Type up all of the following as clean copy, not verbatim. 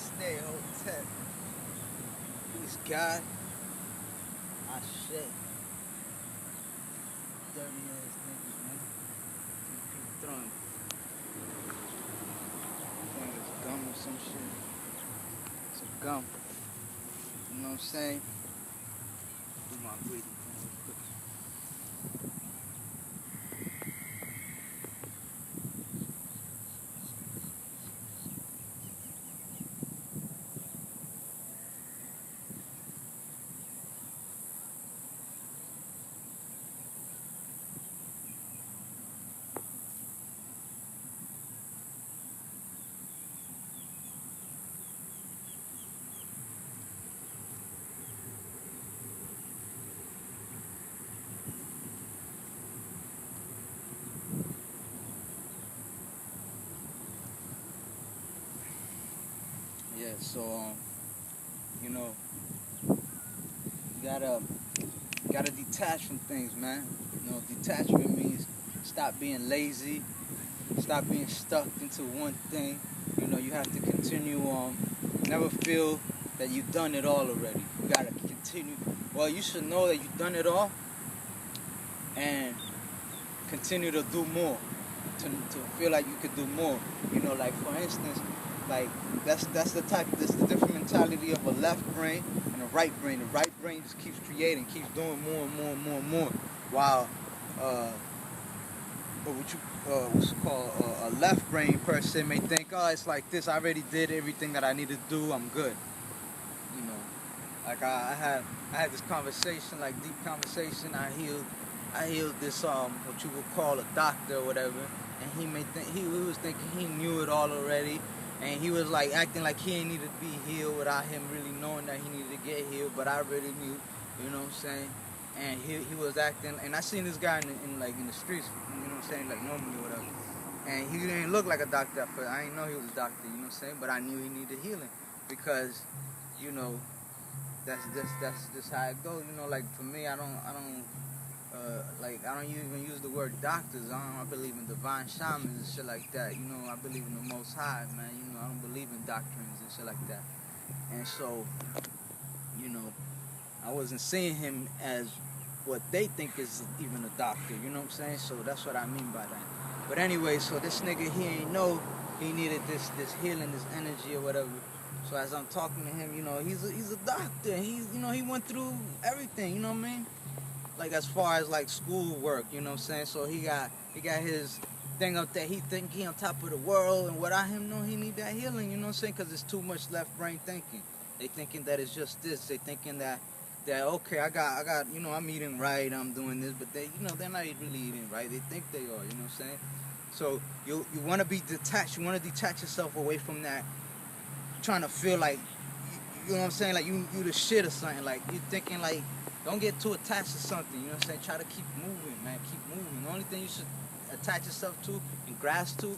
Stay Hotel. Peace, God. I shit. Dirty ass niggas, man. Keep throwing. I think it's gum or some shit. It's a gum. You know what I'm saying? Do my breathing thing real quick. Yeah, so you know, you gotta detach from things, man. You know, detachment means stop being lazy, stop being stuck into one thing. You know, you have to continue on. Never feel that you've done it all already. You gotta continue. Well, you should know that you've done it all and continue to do more. To feel like you could do more. You know, like for instance, like that's the different mentality of a left brain and a right brain. The right brain just keeps creating, keeps doing more and more and more and more. While what's it called, a left brain person may think, oh, it's like this. I already did everything that I need to do. I'm good. You know, like I had this conversation, like deep conversation. I healed this what you would call a doctor or whatever, and he was thinking he knew it all already, and he was like acting like he didn't need to be healed without him really knowing that he needed to get healed. But I really knew, you know what I'm saying? And he was acting, and I seen this guy in the streets, you know what I'm saying, like normally or whatever. And he didn't look like a doctor at first. I didn't know he was a doctor, you know what I'm saying? But I knew he needed healing because, you know, that's just how it goes. You know, like for me, I don't even use the word doctors. I believe in divine shamans and shit like that. You know, I believe in the Most High, man. You know, I don't believe in doctrines and shit like that. And so, you know, I wasn't seeing him as what they think is even a doctor. You know what I'm saying? So that's what I mean by that. But anyway, so this nigga, he ain't know he needed this healing, this energy or whatever. So as I'm talking to him, you know, he's a doctor. He went through everything. You know what I mean? Like as far as like school work, you know what I'm saying? So he got his thing up there. He think he on top of the world, and without him know he need that healing, you know what I'm saying? Because it's too much left brain thinking. They thinking that it's just this. They thinking that okay, I got, you know, I'm eating right, I'm doing this, but they, you know, they're not really eating right. They think they are, you know what I'm saying? So you want to be detached. You want to detach yourself away from that, trying to feel like, you know what I'm saying, like you the shit or something. Like you thinking like, don't get too attached to something. You know what I'm saying? Try to keep moving, man. Keep moving. The only thing you should attach yourself to and grasp to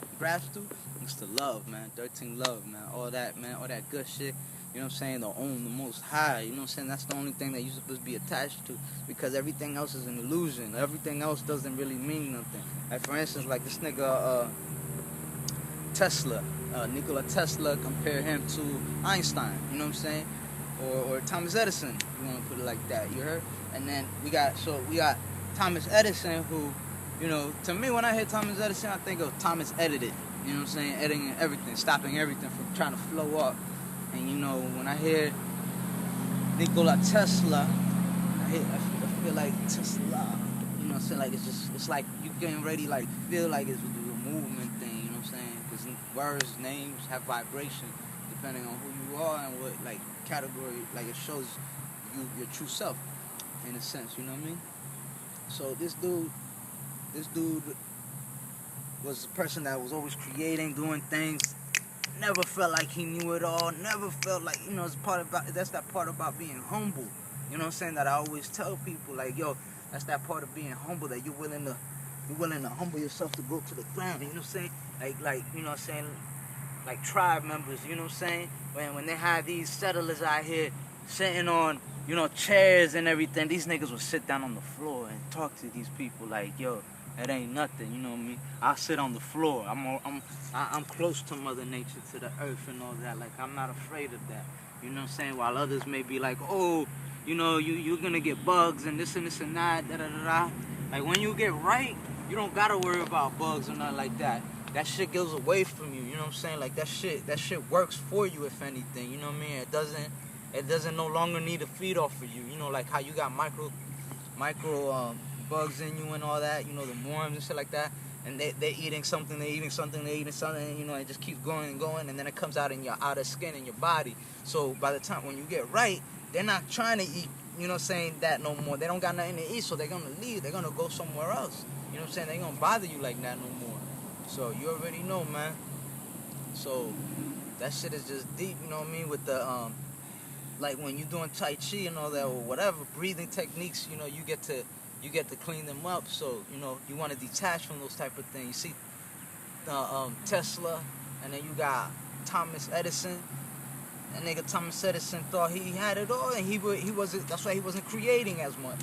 is to love, man. 13 love, man. All that, man. All that good shit. You know what I'm saying? To own the Most High. You know what I'm saying? That's the only thing that you're supposed to be attached to, because everything else is an illusion. Everything else doesn't really mean nothing. Like for instance, like this nigga Tesla, Nikola Tesla, compare him to Einstein. You know what I'm saying? Or Thomas Edison, if you want to put it like that. You heard? And then we got Thomas Edison, who, you know, to me when I hear Thomas Edison, I think of Thomas edited. You know what I'm saying? Editing everything, stopping everything from trying to flow up. And you know, when I hear Nikola Tesla, I feel like Tesla. You know what I'm saying? Like it's like you getting ready, like feel like it's a movement thing. You know what I'm saying? Because words, names have vibration depending on who you are and what like category. Like it shows you your true self in a sense. You know what I mean? So this dude was a person that was always creating, doing things. Never felt like he knew it all. Never felt like, you know, that's that part about being humble. You know what I'm saying? That I always tell people, like, yo, that's that part of being humble, that you're willing to humble yourself to go to the ground. You know what I'm saying? Like you know what I'm saying? Like tribe members, you know what I'm saying? When they had these settlers out here sitting on, you know, chairs and everything, these niggas would sit down on the floor and talk to these people like, yo, it ain't nothing, you know what I mean? I sit on the floor. I'm close to Mother Nature, to the earth and all that. Like, I'm not afraid of that. You know what I'm saying? While others may be like, oh, you know, you're gonna get bugs and this and this and that, da da da da. Like, when you get right, you don't gotta worry about bugs or nothing like that. That shit goes away from you, you know what I'm saying? Like, that shit works for you, if anything, you know what I mean? It doesn't no longer need to feed off of you. You know, like how you got micro bugs in you and all that, you know, the worms and shit like that, and they're eating something, and, you know, it just keeps going and going, and then it comes out in your outer skin in your body. So by the time when you get right, they're not trying to eat, you know what I'm saying, that no more. They don't got nothing to eat, so they're gonna leave. They're gonna go somewhere else. You know what I'm saying? They ain't gonna bother you like that no more. So you already know, man. So that shit is just deep, you know what I mean, with the like when you're doing Tai Chi and all that, or whatever breathing techniques, you know, you get to clean them up. So, you know, you want to detach from those type of things. You see, Tesla, and then you got Thomas Edison. That nigga Thomas Edison thought he had it all, and he wasn't. That's why he wasn't creating as much.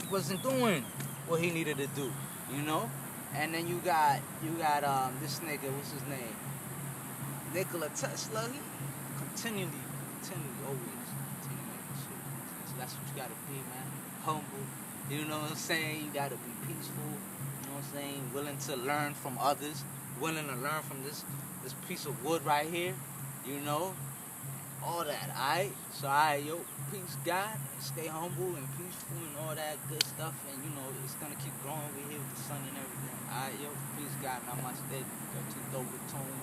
He wasn't doing what he needed to do, you know. And then you got this nigga, what's his name? Nikola Tesla. He continually, always continue making shit. So that's what you gotta be, man. Humble. You know what I'm saying? You gotta be peaceful. You know what I'm saying? Willing to learn from others. Willing to learn from this piece of wood right here. You know? All that, alright? So, alright, yo, peace, God. Stay humble and peaceful and all that good stuff. And, you know, it's gonna keep growing over here with the sun and everything. Alright, yo, peace, God. Namaste. Got too dope with tone.